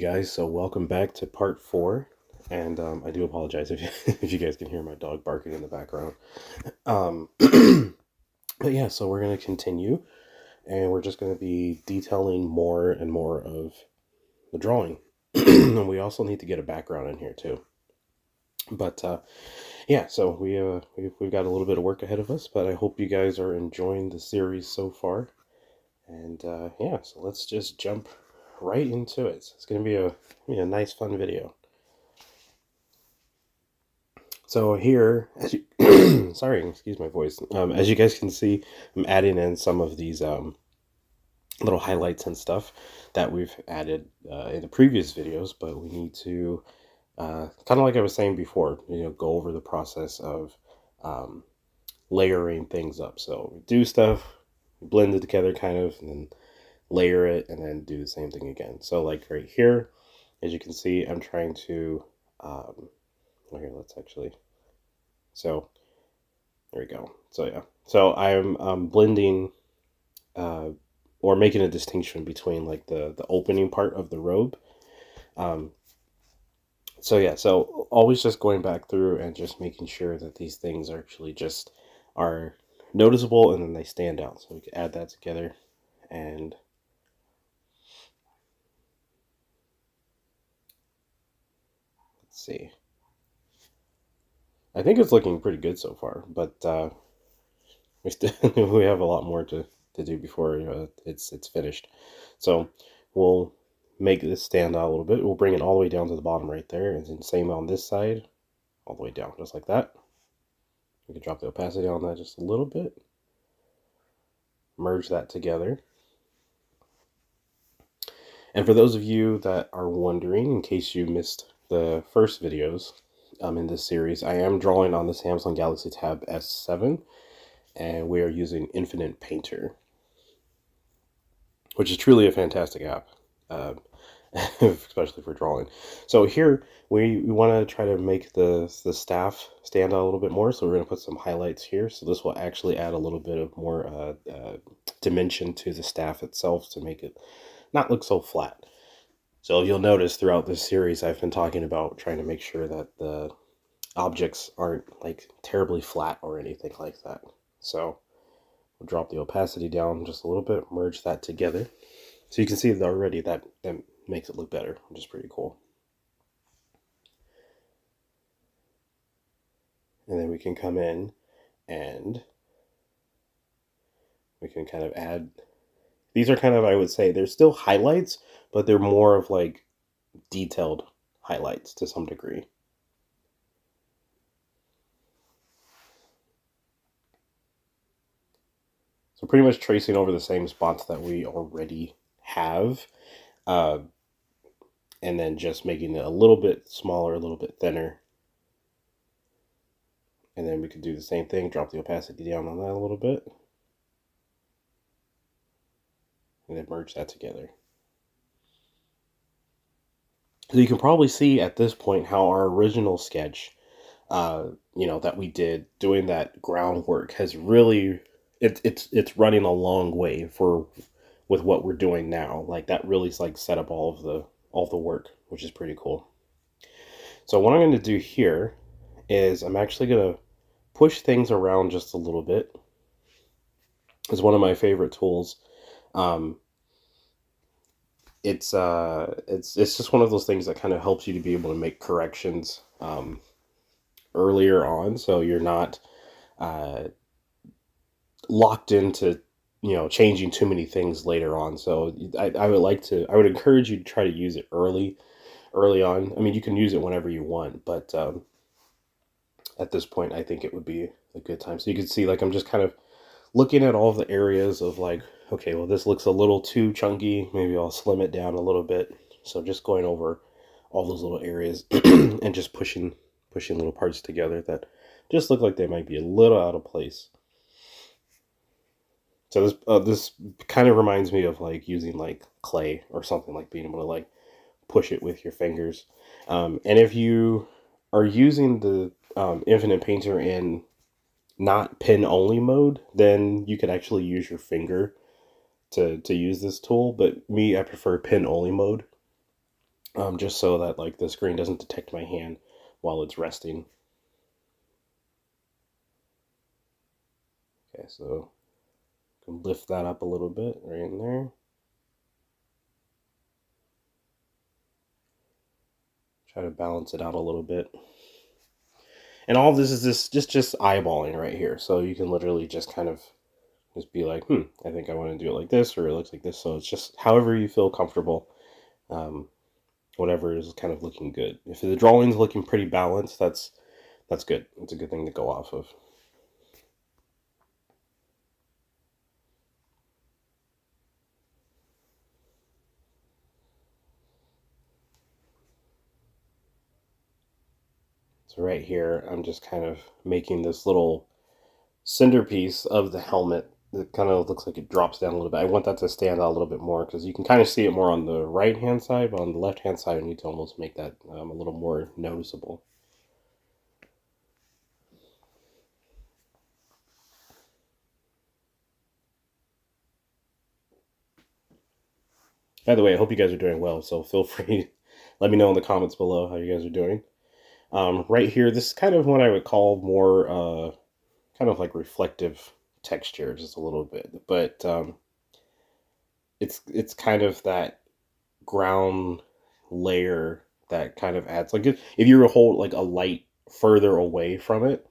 guys, so welcome back to part 4, and I do apologize if if you guys can hear my dog barking in the background. But yeah, so we're going to continue, and we're just going to be detailing more and more of the drawing. And we also need to get a background in here too. But yeah, so we've got a little bit of work ahead of us, but I hope you guys are enjoying the series so far. And yeah, so let's just jump right into it. It's going to be a nice, fun video. So here, as you, sorry, excuse my voice. As you guys can see, I'm adding in some of these little highlights and stuff that we've added in the previous videos, but we need to, kind of like I was saying before, go over the process of layering things up. So we do stuff, blend it together kind of, and then layer it, and then do the same thing again. So like right here, as you can see, I'm trying to, well, here, let's actually, so there we go. So yeah, so I'm blending, or making a distinction between like the opening part of the robe. So yeah, so always just going back through and just making sure that these things actually just are noticeable and then they stand out. So we can add that together, and let's see. I think it's looking pretty good so far, but we still we have a lot more to do before it's finished. So we'll make this stand out a little bit. We'll bring it all the way down to the bottom right there, and then same on this side, all the way down, just like that. We can drop the opacity on that just a little bit. Merge that together. And for those of you that are wondering, in case you missed the first videos in this series, I am drawing on the Samsung Galaxy Tab S7, and we are using Infinite Painter, which is truly a fantastic app, especially for drawing. So here we want to try to make the staff stand out a little bit more, so we're going to put some highlights here. So this will actually add a little bit of more dimension to the staff itself to make it not look so flat. So you'll notice throughout this series I've been talking about trying to make sure that the objects aren't like terribly flat or anything like that. So we'll drop the opacity down just a little bit, merge that together. So you can see that already that makes it look better, which is pretty cool. And then we can come in and we can kind of add, these are kind of, I would say, they're still highlights, but they're more of like detailed highlights to some degree. So pretty much tracing over the same spots that we already have, and then just making it a little bit smaller, a little bit thinner. And then we could do the same thing, drop the opacity down on that a little bit, and then merge that together. So you can probably see at this point how our original sketch, that we did doing that groundwork has really, it's running a long way with what we're doing now. Like that really like set up all the work, which is pretty cool. So what I'm going to do here is I'm actually going to push things around just a little bit. It's one of my favorite tools. It's just one of those things that kind of helps you to be able to make corrections earlier on, so you're not locked into changing too many things later on. So I would encourage you to try to use it early on. I mean, you can use it whenever you want, but at this point I think it would be a good time. So you can see like I'm just kind of looking at all of the areas of like, okay, well this looks a little too chunky, maybe I'll slim it down a little bit. So just going over all those little areas and just pushing little parts together that just look like they might be a little out of place. So this kind of reminds me of like using like clay or something, like being able to like push it with your fingers. And if you are using the Infinite Painter in not pen only mode, then you could actually use your finger to use this tool. But me, I prefer pen only mode. just so that like the screen doesn't detect my hand while it's resting. Okay, so can lift that up a little bit right in there. Try to balance it out a little bit. And all of this is just eyeballing right here. So you can literally just kind of just be like, I think I want to do it like this, or it looks like this. So it's just however you feel comfortable, whatever is kind of looking good. If the drawing's looking pretty balanced, that's good. It's a good thing to go off of. So right here, I'm just kind of making this little centerpiece of the helmet. It kind of looks like it drops down a little bit. I want that to stand out a little bit more because you can kind of see it more on the right hand side, but on the left hand side, I need to almost make that a little more noticeable. By the way, I hope you guys are doing well, so feel free, let me know in the comments below how you guys are doing. Right here, this is kind of what I would call more kind of like reflective texture, just a little bit, but it's kind of that ground layer that kind of adds, like, if you were to hold like a light further away from it,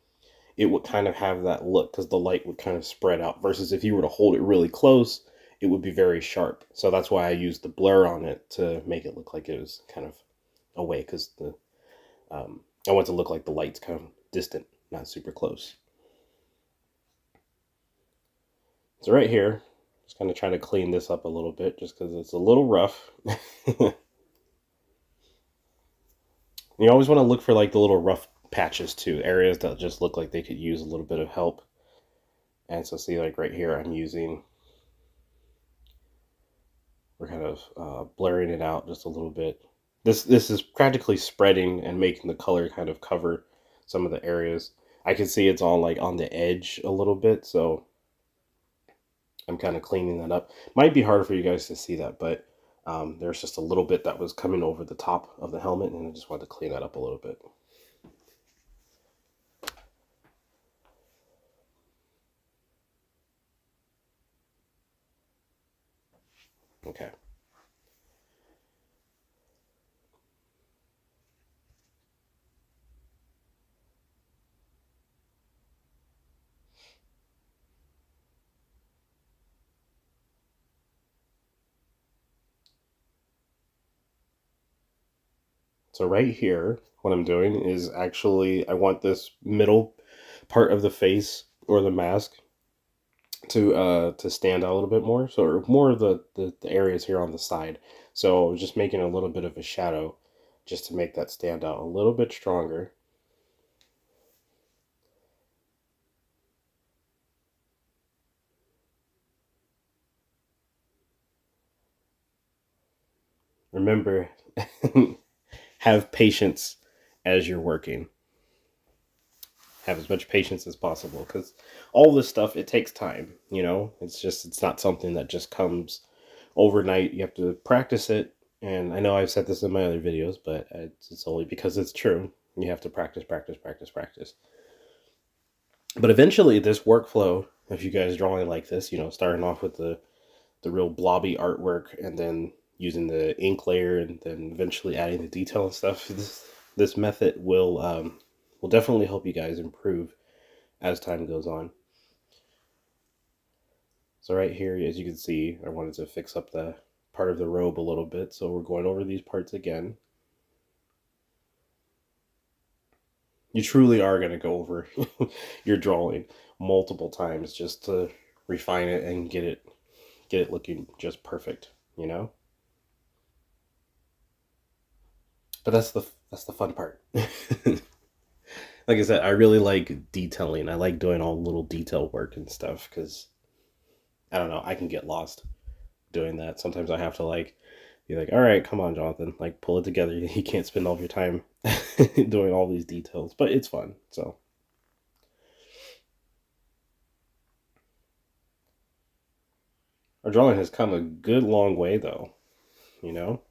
it would kind of have that look because the light would kind of spread out, versus if you were to hold it really close, it would be very sharp. So that's why I used the blur on it to make it look like it was kind of away, because the I want it to look like the light's kind of distant, not super close. So right here, just kind of trying to clean this up a little bit just because it's a little rough. You always want to look for like the little rough patches too, areas that just look like they could use a little bit of help. And so see, like right here, we're kind of blurring it out just a little bit. This is practically spreading and making the color kind of cover some of the areas. I can see it's all like on the edge a little bit, so I'm kind of cleaning that up. Might be hard for you guys to see that, but there's just a little bit that was coming over the top of the helmet, and I just wanted to clean that up a little bit. Okay. So right here, what I'm doing is actually, I want this middle part of the face or the mask to stand out a little bit more. So more of the areas here on the side. So just making a little bit of a shadow just to make that stand out a little bit stronger. Remember, have patience as you're working. Have as much patience as possible, because all this stuff, it takes time, you know. It's not something that just comes overnight. You have to practice it, and I know I've said this in my other videos, but it's only because it's true. You have to practice, practice, practice, practice. But eventually this workflow of you guys drawing like this, you know, starting off with the real blobby artwork, and then using the ink layer, and then eventually adding the detail and stuff, this method will definitely help you guys improve as time goes on. So right here, as you can see, I wanted to fix up the part of the robe a little bit, so we're going over these parts again. You truly are going to go over your drawing multiple times just to refine it and get it looking just perfect, you know? But that's the fun part. Like I said, I really like detailing. I like doing all little detail work and stuff because I don't know, I can get lost doing that. Sometimes I have to like be like, all right, come on, Jonathan, like pull it together. You can't spend all of your time doing all these details, but it's fun. So our drawing has come a good long way, though. You know,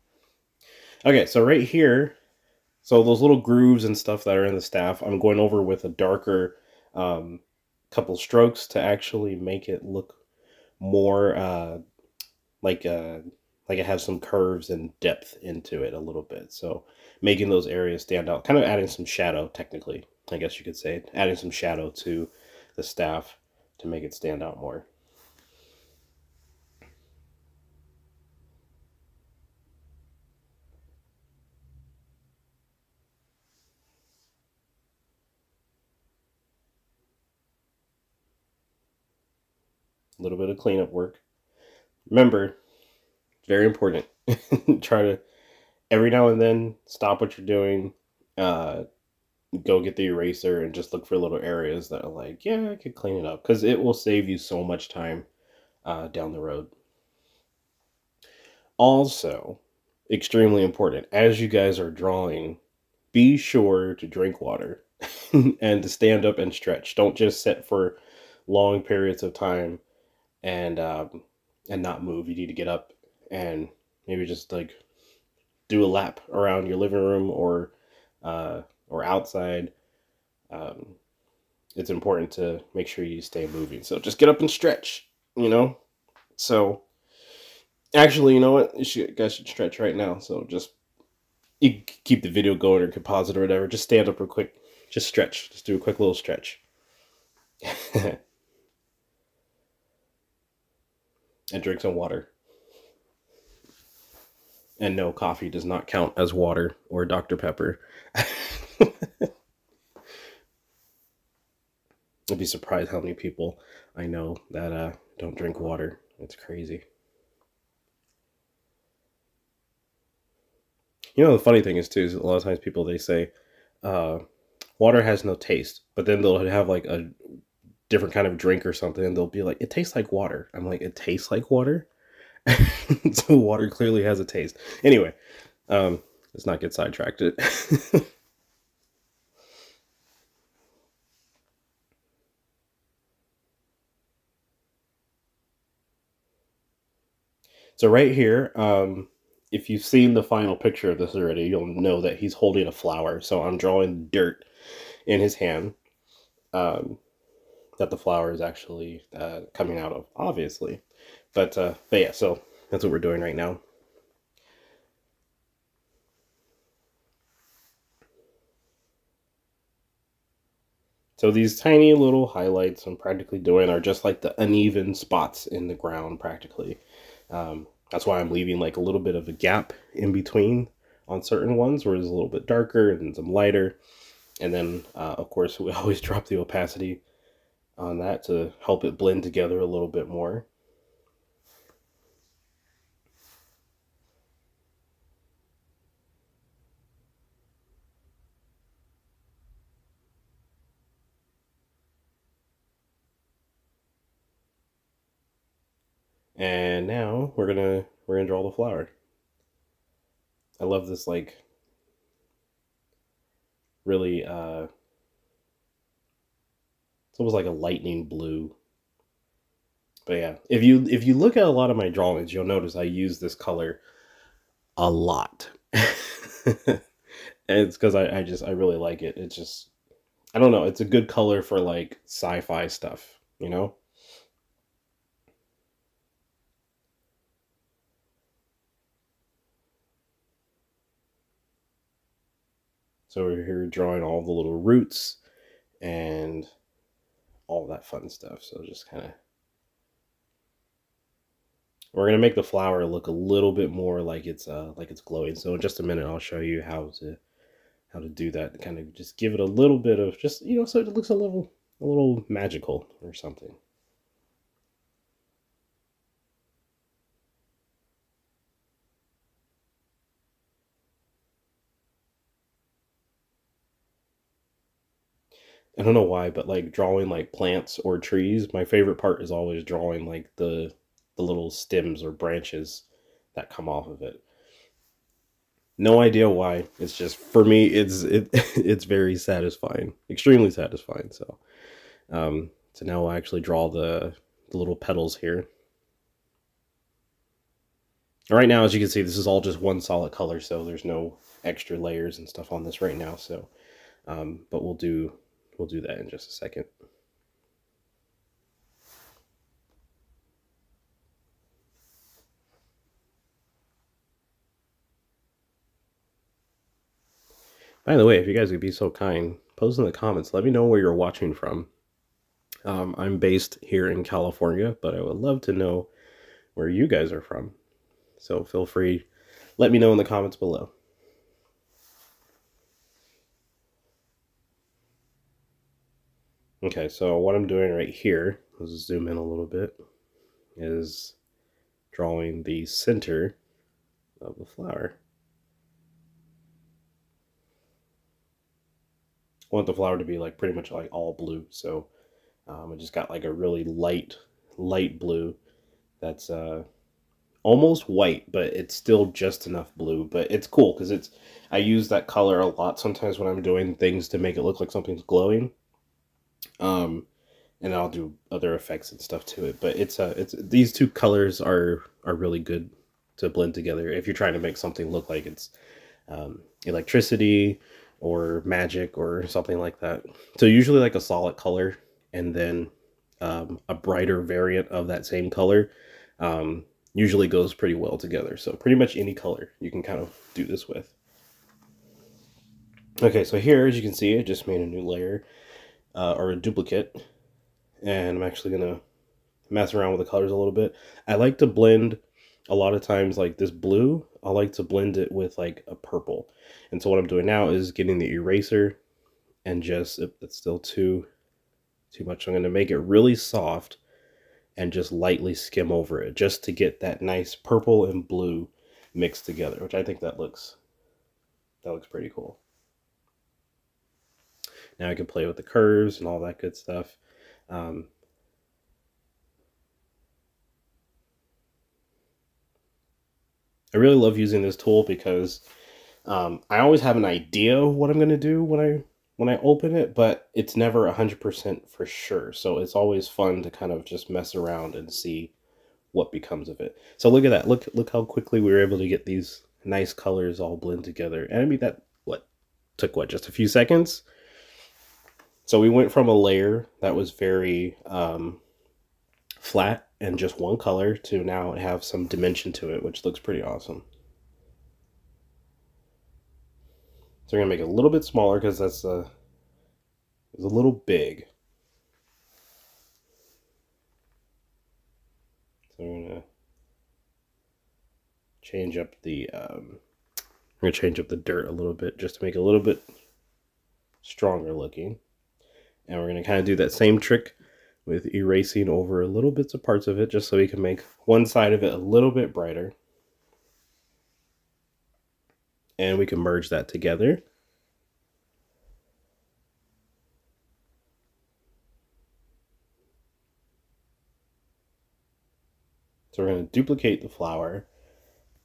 Okay, so right here, so those little grooves and stuff that are in the staff, I'm going over with a darker um, couple strokes to actually make it look more like uh, like it has some curves and depth into it a little bit. So making those areas stand out, kind of adding some shadow, technically, I guess you could say, adding some shadow to the staff to make it stand out more. A little bit of cleanup work. Remember, very important. Try to every now and then stop what you're doing, uh, go get the eraser and just look for little areas that are like, yeah, I could clean it up, because it will save you so much time down the road. Also, extremely important, as you guys are drawing, be sure to drink water and to stand up and stretch. Don't just sit for long periods of time and not move. You need to get up and maybe just like do a lap around your living room or outside. Um, it's important to make sure you stay moving. So just get up and stretch. You know. So actually, you know what? You guys should stretch right now. So just you keep the video going or composite or whatever. Just stand up real quick. Just stretch. Just do a quick little stretch. And drink some water. And no, coffee does not count as water or Dr. Pepper. I'd be surprised how many people I know that don't drink water. It's crazy. You know, the funny thing is, too, is a lot of times people, they say, uh, water has no taste, but then they'll have like a different kind of drink or something, and they'll be like, it tastes like water. I'm like, it tastes like water? So water clearly has a taste. Anyway, let's not get sidetracked. So right here, if you've seen the final picture of this already, you'll know that he's holding a flower. So I'm drawing dirt in his hand um, that the flower is actually coming out of, obviously. But yeah, so that's what we're doing right now. So these tiny little highlights I'm practically doing are just like the uneven spots in the ground, practically. That's why I'm leaving like a little bit of a gap in between on certain ones where it's a little bit darker and some lighter. And then, of course, we always drop the opacity on that to help it blend together a little bit more. And now we're gonna draw the flower. I love this, like, really it's almost like a lightning blue. But yeah, if you look at a lot of my drawings, you'll notice I use this color a lot. And it's because I really like it. It's just, I don't know, it's a good color for like sci-fi stuff, you know? So we're here drawing all the little roots and all that fun stuff. So just kind of, we're gonna make the flower look a little bit more like it's glowing. So in just a minute, I'll show you how to do that. Kind of just give it a little bit of just, you know, so it looks a little magical or something. I don't know why, but like drawing like plants or trees, my favorite part is always drawing like the little stems or branches that come off of it. No idea why. It's just for me, it's very satisfying, extremely satisfying. So now I'll actually draw the little petals here. Right now, as you can see, this is all just one solid color, so there's no extra layers and stuff on this right now. So, but we'll do that in just a second. By the way, if you guys would be so kind, post in the comments. Let me know where you're watching from. I'm based here in California, but I would love to know where you guys are from. So feel free, let me know in the comments below. Okay, so what I'm doing right here, let's zoom in a little bit, is drawing the center of the flower. I want the flower to be like pretty much like all blue, so I just got like a really light blue that's almost white, but it's still just enough blue. But it's cool because I use that color a lot sometimes when I'm doing things to make it look like something's glowing. And I'll do other effects and stuff to it. But it's these two colors are really good to blend together if you're trying to make something look like it's electricity or magic or something like that. So usually like a solid color and then a brighter variant of that same color usually goes pretty well together. So pretty much any color you can kind of do this with. Okay, so here, as you can see, I just made a new layer or a duplicate, and I'm actually gonna mess around with the colors a little bit. I like to blend a lot of times like this blue, I like to blend it with like a purple. And so what I'm doing now is getting the eraser and just, if it's still too much, I'm going to make it really soft and just lightly skim over it just to get that nice purple and blue mixed together, which I think that looks pretty cool. Now I can play with the curves and all that good stuff. I really love using this tool because I always have an idea of what I'm going to do when I open it, but it's never 100% for sure. So it's always fun to kind of just mess around and see what becomes of it. So look at that. Look how quickly we were able to get these nice colors all blend together. And I mean, that took just a few seconds. So we went from a layer that was very flat and just one color to now have some dimension to it, which looks pretty awesome. So we're gonna make it a little bit smaller because that's it's a little big. So we're gonna change up the dirt a little bit just to make it a little bit stronger looking. And we're gonna kind of do that same trick with erasing over little bits of parts of it just so we can make one side of it a little bit brighter. And we can merge that together. So we're going to duplicate the flower.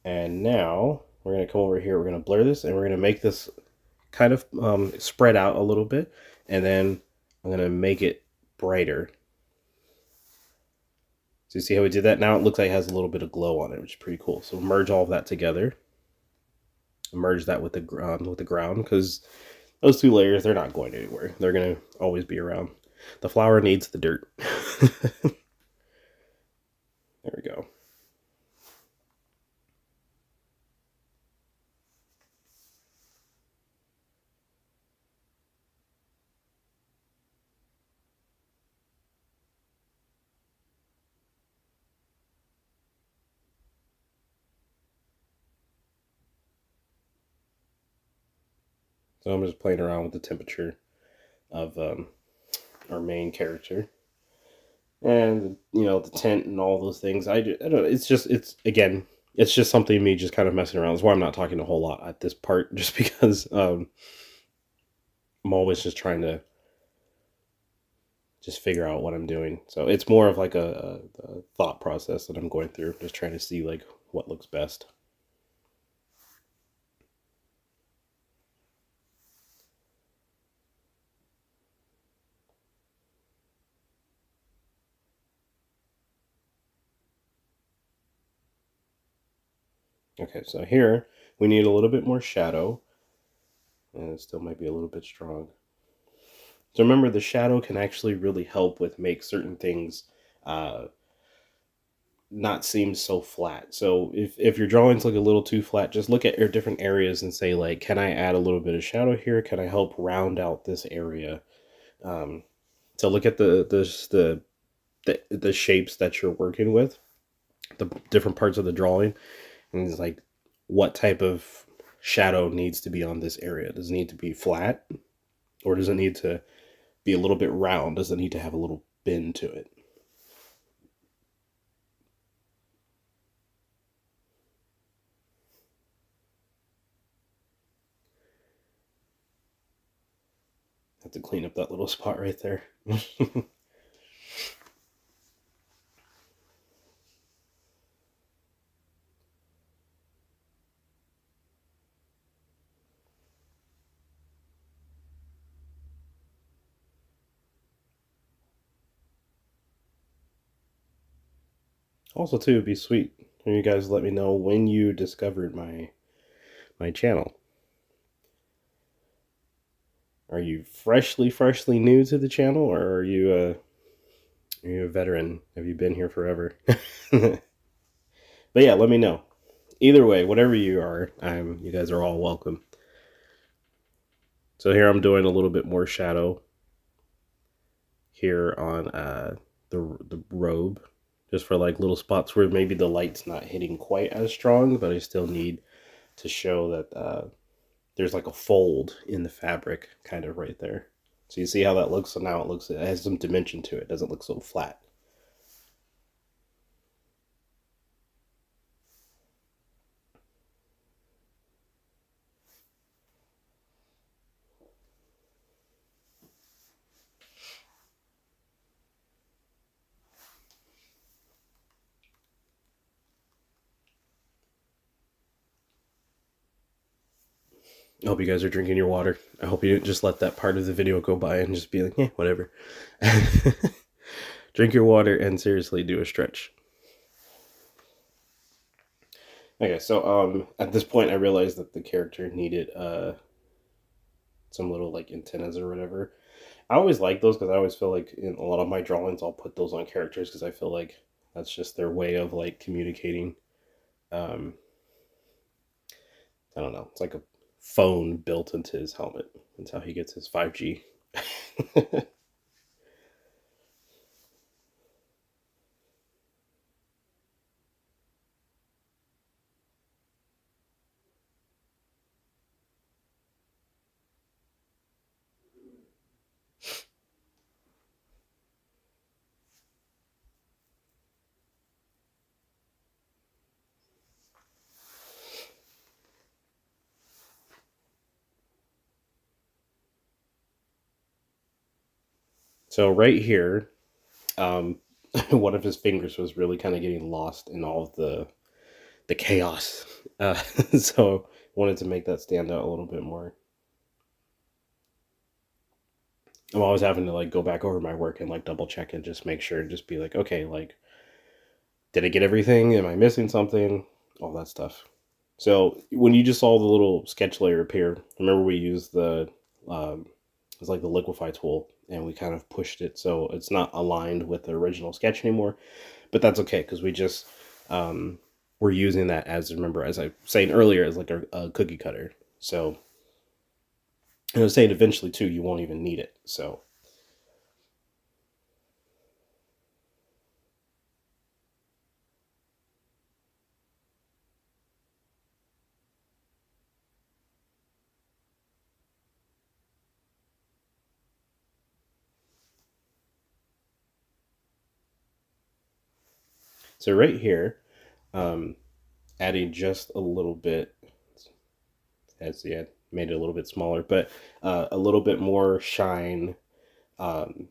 And now we're going to come over here. We're going to blur this and we're going to make this kind of spread out a little bit. And then I'm going to make it brighter. So you see how we did that? Now it looks like it has a little bit of glow on it, which is pretty cool. So merge all of that together. Merge that with the ground because those two layers, they're not going anywhere. They're going to always be around. The flower needs the dirt. There we go. So I'm just playing around with the temperature of our main character. And, you know, the tent and all those things. I don't know. It's just something me just kind of messing around. That's why I'm not talking a whole lot at this part, just because I'm always just trying to just figure out what I'm doing. So it's more of like a thought process that I'm going through, just trying to see like what looks best. Okay, so here we need a little bit more shadow, and it still might be a little bit strong. So remember, the shadow can actually really help with make certain things uh, not seem so flat. So if your drawings look a little too flat, just look at your different areas and say, like, can I add a little bit of shadow here? Can I help round out this area? Um, so look at the shapes that you're working with, the different parts of the drawing, and it's like, what type of shadow needs to be on this area? Does it need to be flat, or does it need to be a little bit round? Does it need to have a little bend to it? Have to clean up that little spot right there. Also, too, it'd be sweet when you guys let me know when you discovered my channel. Are you freshly new to the channel, or are you a veteran? Have you been here forever? But yeah, let me know. Either way, whatever you are, you guys are all welcome. So here I'm doing a little bit more shadow here on the robe, just for like little spots where maybe the light's not hitting quite as strong, but I still need to show that there's like a fold in the fabric kind of right there. So you see how that looks? So now it has some dimension to it. It doesn't look so flat. I hope you guys are drinking your water. I hope you didn't just let that part of the video go by and just be like, yeah, whatever. Drink your water and seriously do a stretch. Okay, so at this point I realized that the character needed some little like antennas or whatever. I always like those because I always feel like in a lot of my drawings I'll put those on characters because I feel like that's just their way of like communicating. Um, I don't know. It's like a phone built into his helmet. That's how he gets his 5G. So right here, um, one of his fingers was really kind of getting lost in all of the chaos. So wanted to make that stand out a little bit more. I'm always having to like go back over my work and like double check and just make sure and just be like, okay, like, did I get everything? Am I missing something? All that stuff. So when you just saw the little sketch layer appear, remember we used it's like the liquify tool, and we kind of pushed it so it's not aligned with the original sketch anymore. But that's okay because we just we're using that as, remember, as I was saying earlier, as like a cookie cutter. So and I was saying eventually too, you won't even need it. So right here, um, adding just a little bit, as yeah, made it a little bit smaller, but a little bit more shine um,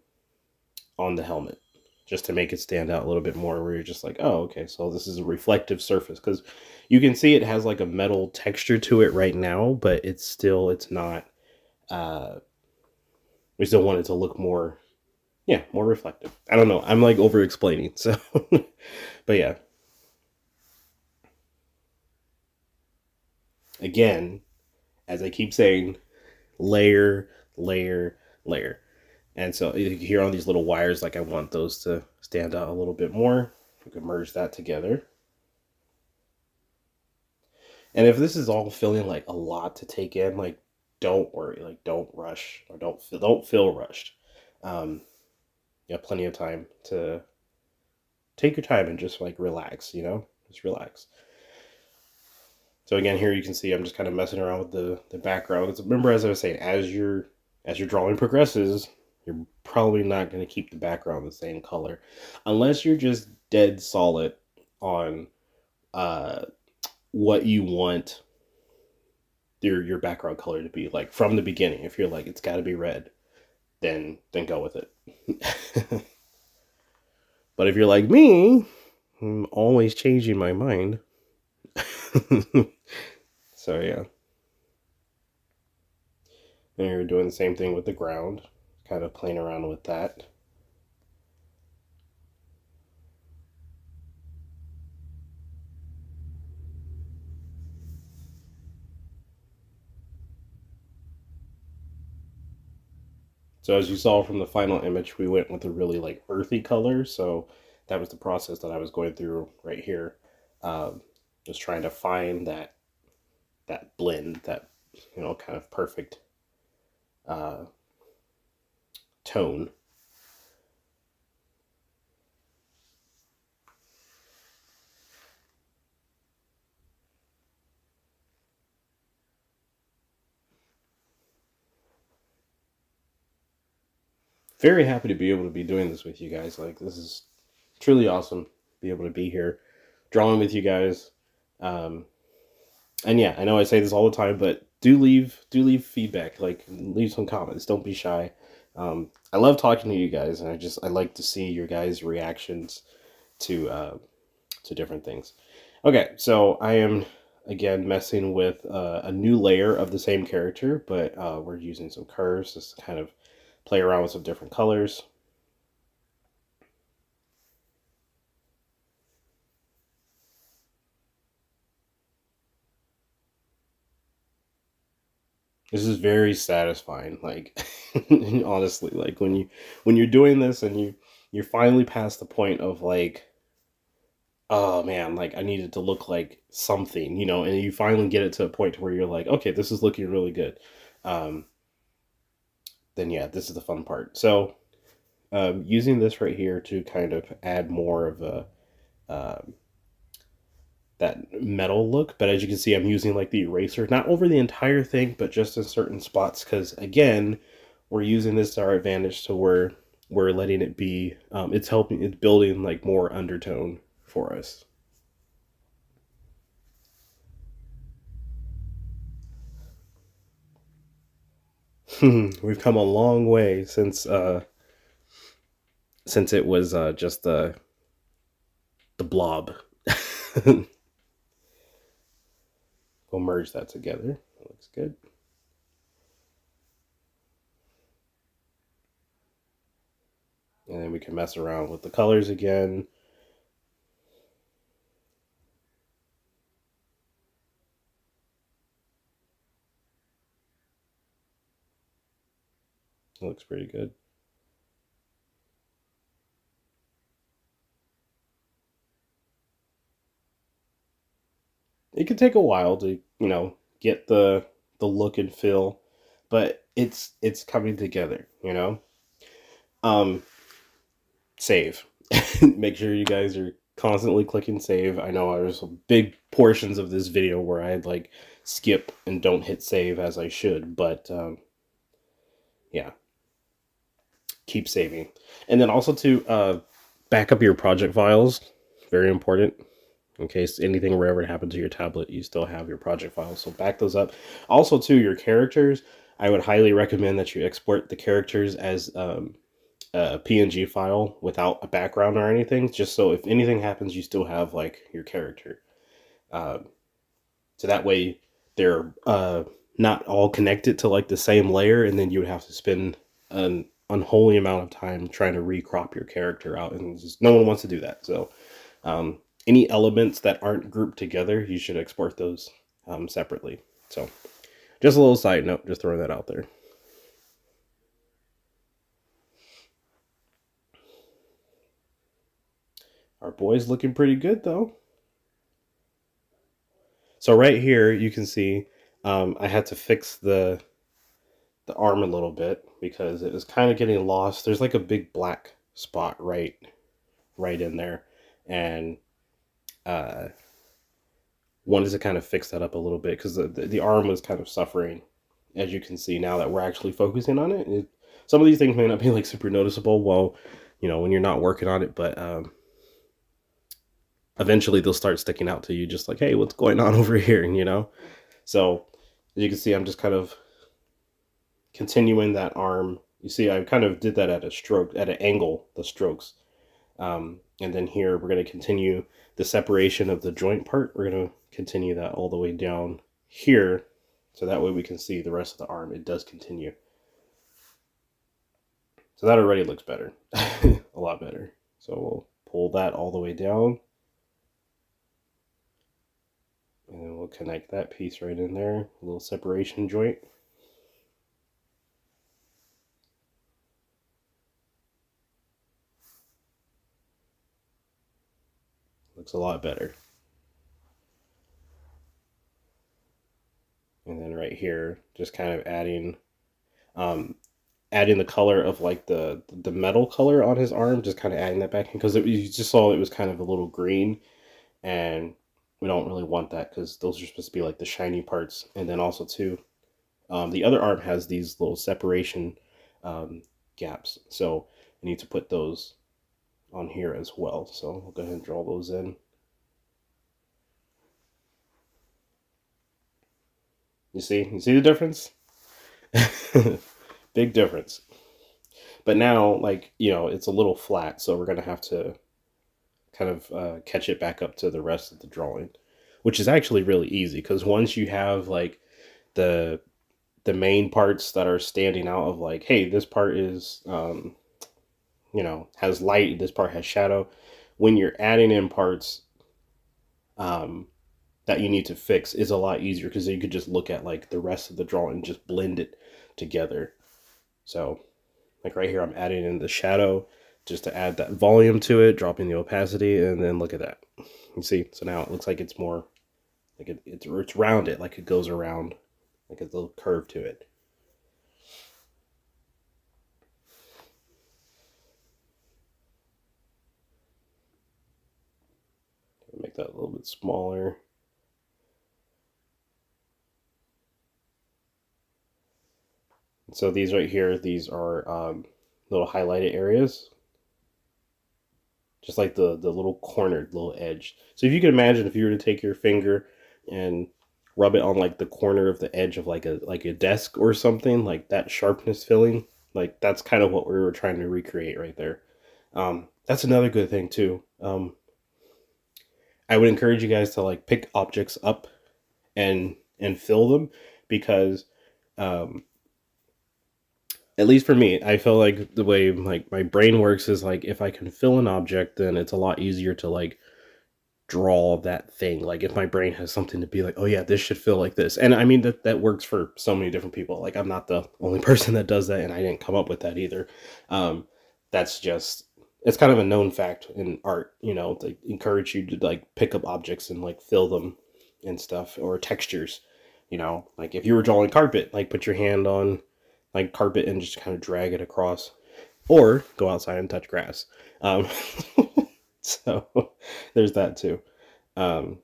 on the helmet, just to make it stand out a little bit more. Where you're just like, oh, okay, so this is a reflective surface, because you can see it has like a metal texture to it right now, but it's not. Uh, we still want it to look more, yeah, more reflective. I don't know. I'm like over explaining, so, but yeah. again, as I keep saying, layer, layer, layer. And so here on these little wires, like I want those to stand out a little bit more. We can merge that together. And if this is all feeling like a lot to take in, like don't worry, like don't rush or don't feel rushed. You have plenty of time to take your time and just like relax, just relax. So again, here you can see I'm just kind of messing around with the background. Because remember, as I was saying, as your drawing progresses, you're probably not going to keep the background the same color, unless you're just dead solid on what you want your background color to be, like from the beginning. If you're like it's got to be red, then go with it. But if you're like me, I'm always changing my mind. So yeah. And you're doing the same thing with the ground, kind of playing around with that. So as you saw from the final image, we went with a really like earthy color. So that was the process that I was going through right here. Just trying to find that blend, that kind of perfect tone. Very happy to be able to be doing this with you guys. Like, this is truly awesome. Be able to be here drawing with you guys. And yeah, I know I say this all the time, but do leave feedback. Like, leave some comments. Don't be shy. I love talking to you guys, and I like to see your guys' reactions to different things. Okay, so I am again messing with a new layer of the same character, but we're using some curves just to kind of play around with some different colors. This is very satisfying, like honestly, like when you're doing this and you're finally past the point of like, oh man, like I need it to look like something, and you finally get it to a point where you're like, okay, this is looking really good. Then yeah, this is the fun part. So using this right here to kind of add more of a that metal look, but as you can see, I'm using like the eraser, not over the entire thing, but just in certain spots, because again, we're using this to our advantage, to where we're letting it be, it's building like more undertone for us. We've come a long way since it was just the blob. We'll merge that together. That looks good. And then we can mess around with the colors again. It looks pretty good. It could take a while to, get the look and feel, but it's coming together, Save. Make sure you guys are constantly clicking save. I know there's big portions of this video where I like skip and don't hit save as I should, but yeah, keep saving. And then also to back up your project files, very important. In case anything were ever to happen to your tablet, you still have your project files, so back those up. Also, to your characters, I would highly recommend that you export the characters as a PNG file without a background or anything, just so if anything happens, you still have like your character. So that way they're not all connected to like the same layer, and then you would have to spend an unholy amount of time trying to recrop your character out, and just, no one wants to do that. So any elements that aren't grouped together, you should export those separately. So just a little side note, just throwing that out there. Our boy's looking pretty good though. So right here, you can see I had to fix the arm a little bit because it was kind of getting lost. There's like a big black spot right in there, and wanted to kind of fix that up a little bit because the arm was kind of suffering, as you can see now that we're actually focusing on it. Some of these things may not be like super noticeable while, you know, when you're not working on it, but eventually they'll start sticking out to you, just like, hey, what's going on over here, you know? So as you can see, I'm just kind of continuing that arm. You see, I kind of did that at an angle, the strokes. And then here we're going to continue the separation of the joint part. We're going to continue that all the way down here, so that way we can see the rest of the arm. It does continue. So that already looks better, a lot better. So we'll pull that all the way down. And then we'll connect that piece right in there, a little separation joint. Looks a lot better. And then right here, just kind of adding the color of like the metal color on his arm, just kind of adding that back in, because you just saw it was kind of a little green, and we don't really want that because those are supposed to be like the shiny parts. And then also too, the other arm has these little separation gaps, so I need to put those on here as well. So we'll go ahead and draw those in. You see the difference? Big difference. But now, like, you know, it's a little flat, so we're gonna have to kind of catch it back up to the rest of the drawing, which is actually really easy, because once you have like the main parts that are standing out of like, hey, this part is you know, has light, this part has shadow. When you're adding in parts that you need to fix, is a lot easier, because you could just look at like the rest of the drawing and just blend it together. So like right here, I'm adding in the shadow just to add that volume to it, dropping the opacity, and then look at that. You see, so now it looks like it's more like it's rounded, like it goes around, like a little curve to it. Make that a little bit smaller. So these right here, these are little highlighted areas, just like the little cornered little edge. So if you can imagine, if you were to take your finger and rub it on like the corner of the edge of like a desk or something, like that sharpness feeling, like that's kind of what we were trying to recreate right there. That's another good thing too. I would encourage you guys to like pick objects up and fill them, because at least for me, I feel like the way like my brain works is like, if I can fill an object, then it's a lot easier to like draw that thing. Like if my brain has something to be like, oh yeah, this should feel like this. And I mean, that works for so many different people. Like I'm not the only person that does that, and I didn't come up with that either. That's just, it's kind of a known fact in art, you know, they encourage you to like pick up objects and like fill them and stuff, or textures, you know, like if you were drawing carpet, like put your hand on like carpet and just kind of drag it across, or go outside and touch grass. So there's that too. But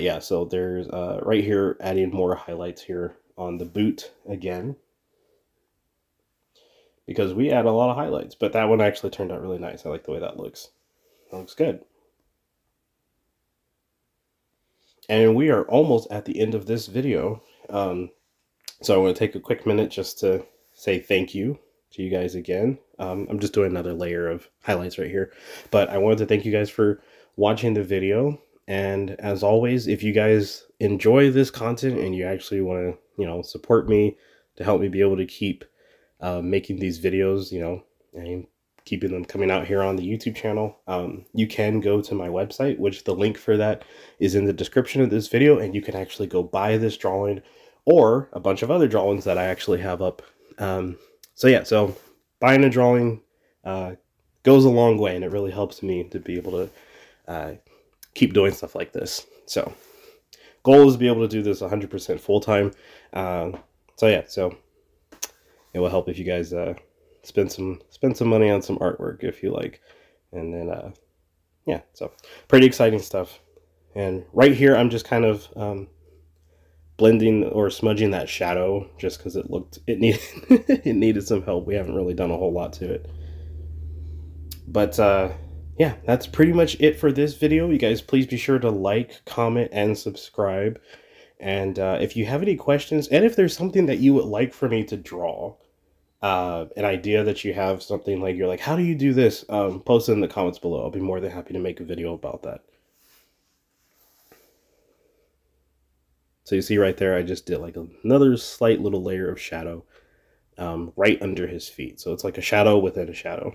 yeah, so there's right here, adding more highlights here on the boot again, because we add a lot of highlights, but that one actually turned out really nice. I like the way that looks. That looks good. And we are almost at the end of this video. So I want to take a quick minute just to say thank you to you guys again. I'm just doing another layer of highlights right here, but I wanted to thank you guys for watching the video. And as always, if you guys enjoy this content and you actually want to, you know, support me to help me be able to keep making these videos, you know, and keeping them coming out here on the YouTube channel. You can go to my website, which the link for that is in the description of this video, and you can actually go buy this drawing or a bunch of other drawings that I actually have up. So yeah, so buying a drawing goes a long way, and it really helps me to be able to keep doing stuff like this. So goal is to be able to do this 100% full-time. So yeah, so it will help if you guys spend some money on some artwork if you like. And then yeah, so pretty exciting stuff. And right here I'm just kind of blending or smudging that shadow just because it needed it needed some help. We haven't really done a whole lot to it. But yeah, that's pretty much it for this video. You guys, please be sure to like, comment, and subscribe. And if you have any questions, and if there's something that you would like for me to draw, an idea that you have, something like you're like, how do you do this? Post it in the comments below. I'll be more than happy to make a video about that. So you see right there, I just did like another slight little layer of shadow right under his feet. So it's like a shadow within a shadow.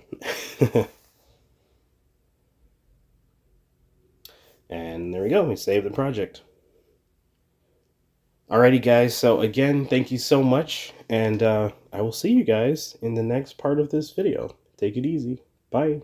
And there we go. We saved the project. Alrighty, guys. So again, thank you so much. And I will see you guys in the next part of this video. Take it easy. Bye.